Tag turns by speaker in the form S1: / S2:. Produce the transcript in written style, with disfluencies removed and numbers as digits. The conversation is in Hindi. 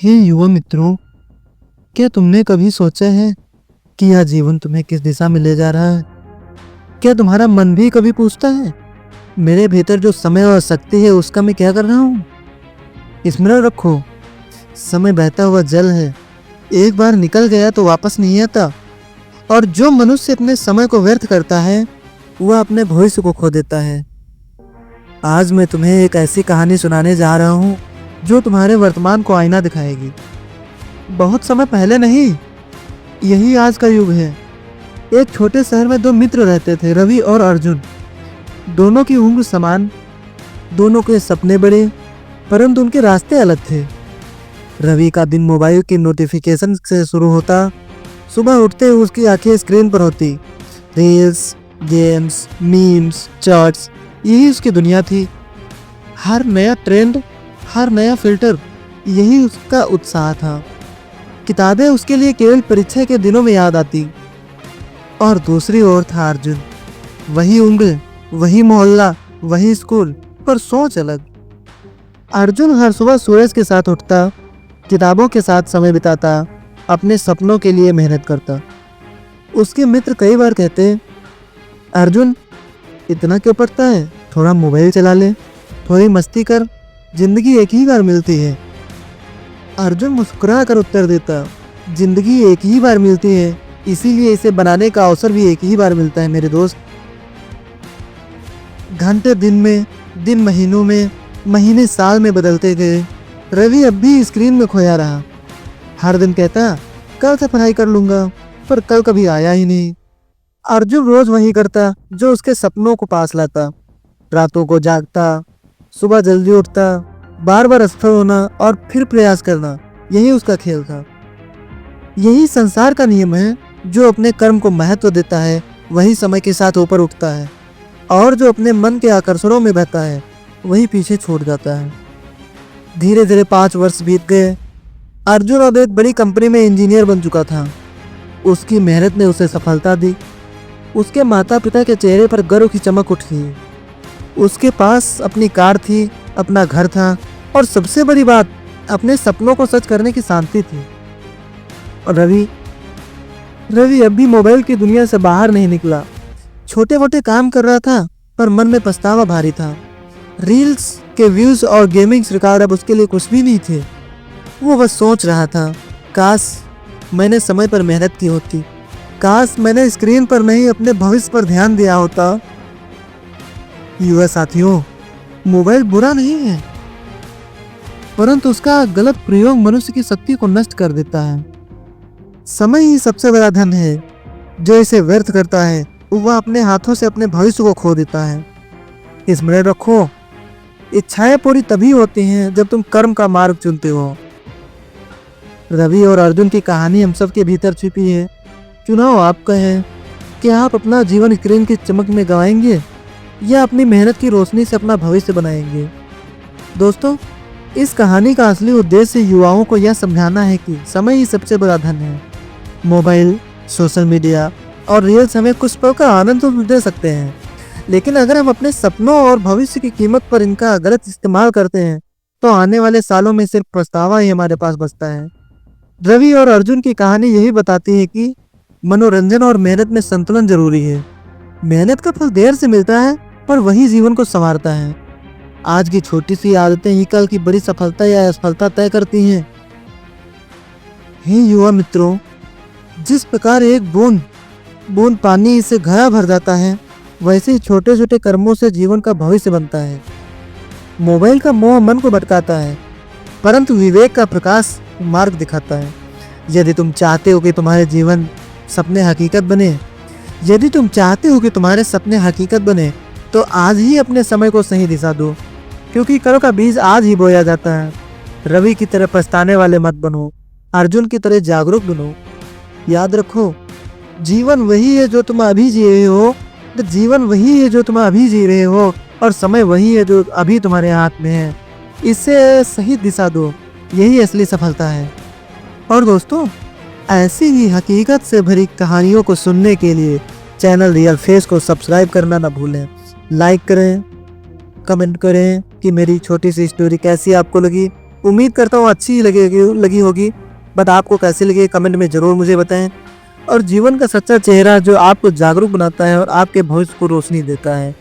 S1: हे युवा मित्रों, क्या तुमने कभी सोचा है कि यह जीवन तुम्हें किस दिशा में ले जा रहा है? क्या तुम्हारा मन भी कभी पूछता है, मेरे भीतर जो समय और शक्ति है उसका मैं क्या कर रहा हूँ? स्मरण रखो, समय बहता हुआ जल है, एक बार निकल गया तो वापस नहीं आता। और जो मनुष्य अपने समय को व्यर्थ करता है वह अपने भविष्य को खो देता है। आज मैं तुम्हें एक ऐसी कहानी सुनाने जा रहा हूँ जो तुम्हारे वर्तमान को आईना दिखाएगी। बहुत समय पहले नहीं, यही आज का युग है। एक छोटे शहर में दो मित्र रहते थे, रवि और अर्जुन। दोनों की उम्र समान, दोनों के सपने बड़े, परंतु उनके रास्ते अलग थे। रवि का दिन मोबाइल की नोटिफिकेशन से शुरू होता। सुबह उठते ही उसकी आंखें स्क्रीन पर होती। रील्स, गेम्स, मीम्स, चार्ट्स, यही उसकी दुनिया थी। हर नया ट्रेंड, हर नया फिल्टर, यही उसका उत्साह था। किताबें उसके लिए केवल परीक्षा के दिनों में याद आती। और दूसरी ओर था अर्जुन। वही उम्र, वही मोहल्ला, वही स्कूल, पर सोच अलग। अर्जुन हर सुबह सूरज के साथ उठता, किताबों के साथ समय बिताता, अपने सपनों के लिए मेहनत करता। उसके मित्र कई बार कहते, अर्जुन इतना क्यों पढ़ता है, थोड़ा मोबाइल चला ले, थोड़ी मस्ती कर, जिंदगी एक ही बार मिलती है। अर्जुन मुस्कुरा कर उत्तर देता, जिंदगी एक ही बार मिलती है, इसीलिए इसे बनाने का अवसर भी एक ही बार मिलता है मेरे दोस्त। घंटे दिन में, दिन महीनों में, महीने साल में बदलते गए। रवि अब भी स्क्रीन में खोया रहा। हर दिन कहता, कल से पढ़ाई कर लूंगा, पर कल कभी आया ही नहीं। अर्जुन रोज वही करता जो उसके सपनों को पास लाता। रातों को जागता, सुबह जल्दी उठता, बार बार असफल होना और फिर प्रयास करना, यही उसका खेल था। यही संसार का नियम है, जो अपने कर्म को महत्व देता है वही समय के साथ ऊपर उठता है, और जो अपने मन के आकर्षणों में बहता है वही पीछे छूट जाता है। धीरे धीरे 5 वर्ष बीत गए। अर्जुन अब एक बड़ी कंपनी में इंजीनियर बन चुका था। उसकी मेहनत ने उसे सफलता दी। उसके माता पिता के चेहरे पर गर्व की चमक उठी। उसके पास अपनी कार थी, अपना घर था, और सबसे बड़ी बात, अपने सपनों को सच करने की शांति थी। और रवि अब भी मोबाइल की दुनिया से बाहर नहीं निकला। छोटे मोटे काम कर रहा था, पर मन में पछतावा भारी था। रील्स के व्यूज और गेमिंग रिकॉर्ड अब उसके लिए कुछ भी नहीं थे। वो बस सोच रहा था, काश मैंने समय पर मेहनत की होती, काश मैंने स्क्रीन पर नहीं अपने भविष्य पर ध्यान दिया होता। युवा साथियों, मोबाइल बुरा नहीं है, परंतु उसका गलत प्रयोग मनुष्य की शक्ति को नष्ट कर देता है। समय ही सबसे बड़ा धन है। जो इसे व्यर्थ करता है वह अपने हाथों से अपने भविष्य को खो देता है। स्मरण रखो, इच्छाएं पूरी तभी होती हैं जब तुम कर्म का मार्ग चुनते हो। रवि और अर्जुन की कहानी हम सब के भीतर छिपी है। चुनाव आपका है कि आप अपना जीवन स्क्रीन की चमक में गंवाएंगे या अपनी मेहनत की रोशनी से अपना भविष्य बनाएंगे। दोस्तों, इस कहानी का असली उद्देश्य युवाओं को यह समझाना है कि समय ही सबसे बड़ा धन है। मोबाइल, सोशल मीडिया और रील्स हमें कुछ पल का आनंद तो दे सकते हैं, लेकिन अगर हम अपने सपनों और भविष्य की कीमत पर इनका गलत इस्तेमाल करते हैं तो आने वाले सालों में सिर्फ पछतावा ही हमारे पास बचता है। रवि और अर्जुन की कहानी यही बताती है कि मनोरंजन और मेहनत में संतुलन जरूरी है। मेहनत का फल देर से मिलता है, पर वही जीवन को संवारता है। आज की छोटी सी आदतें ही कल की बड़ी सफलता या असफलता तय करती हैं। हे युवा मित्रों, जिस प्रकार एक बूंद पानी से घड़ा भर जाता है, वैसे ही छोटे छोटे कर्मों से जीवन का भविष्य बनता है। मोबाइल का मोह मन को भटकाता है, परंतु विवेक का प्रकाश मार्ग दिखाता है। यदि तुम चाहते हो कि तुम्हारे जीवन सपने हकीकत बने, यदि तुम चाहते हो कि तुम्हारे सपने हकीकत बने, तो आज ही अपने समय को सही दिशा दो, क्योंकि कल का बीज आज ही बोया जाता है। रवि की तरह पछताने वाले मत बनो, अर्जुन की तरह जागरूक बनो। याद रखो, जीवन वही है जो तुम अभी जी रहे हो, जीवन वही है जो तुम अभी जी रहे हो, और समय वही है जो अभी तुम्हारे हाथ में है। इससे सही दिशा दो, यही असली सफलता है। और दोस्तों, ऐसी ही हकीकत से भरी कहानियों को सुनने के लिए चैनल रियल फेस को सब्सक्राइब करना ना भूलें। लाइक करें, कमेंट करें कि मेरी छोटी सी स्टोरी कैसी आपको लगी। उम्मीद करता हूँ अच्छी लगी होगी। बट आपको कैसी लगी कमेंट में ज़रूर मुझे बताएं। और जीवन का सच्चा चेहरा जो आपको जागरूक बनाता है और आपके भविष्य को रोशनी देता है।